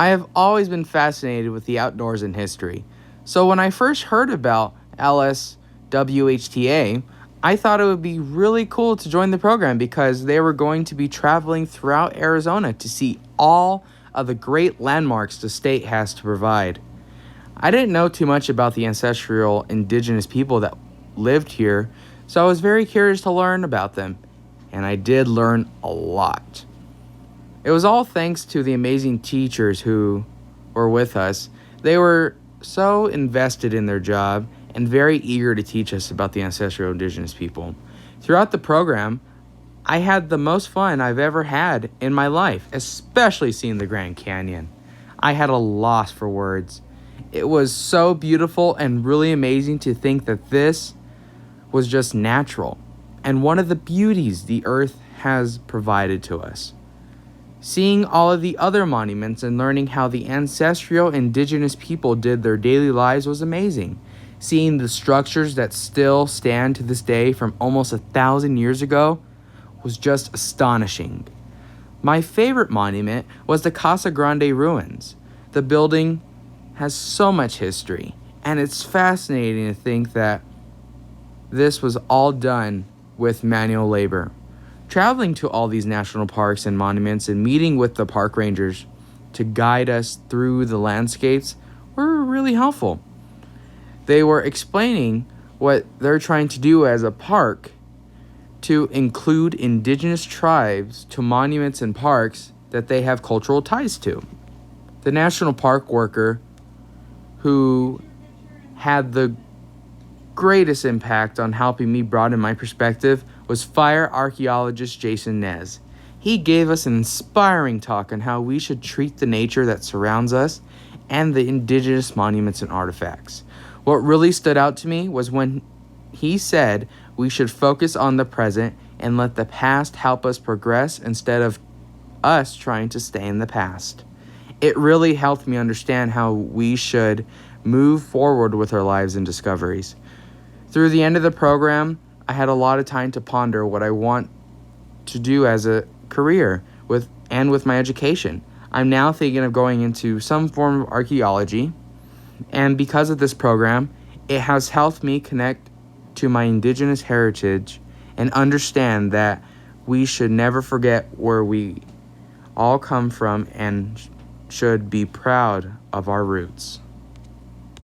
I have always been fascinated with the outdoors and history. So when I first heard about LSWHTA, I thought it would be really cool to join the program because they were going to be traveling throughout Arizona to see all of the great landmarks the state has to provide. I didn't know too much about the ancestral indigenous people that lived here, so I was very curious to learn about them, and I did learn a lot. It was all thanks to the amazing teachers who were with us. They were so invested in their job and very eager to teach us about the ancestral indigenous people. Throughout the program, I had the most fun I've ever had in my life, especially seeing the Grand Canyon. I had a loss for words. It was so beautiful and really amazing to think that this was just natural and one of the beauties the earth has provided to us. Seeing all of the other monuments and learning how the ancestral indigenous people did their daily lives was amazing. Seeing the structures that still stand to this day from almost 1,000 years ago was just astonishing. My favorite monument was the Casa Grande ruins. The building has so much history, and it's fascinating to think that this was all done with manual labor. Traveling to all these national parks and monuments and meeting with the park rangers to guide us through the landscapes were really helpful. They were explaining what they're trying to do as a park to include indigenous tribes to monuments and parks that they have cultural ties to. The national park worker who had the greatest impact on helping me broaden my perspective was fire archaeologist Jason Nez. He gave us an inspiring talk on how we should treat the nature that surrounds us and the indigenous monuments and artifacts. What really stood out to me was when he said we should focus on the present and let the past help us progress instead of us trying to stay in the past. It really helped me understand how we should move forward with our lives and discoveries. Through the end of the program, I had a lot of time to ponder what I want to do as a career with my education. I'm now thinking of going into some form of archaeology, and because of this program, it has helped me connect to my indigenous heritage and understand that we should never forget where we all come from and should be proud of our roots.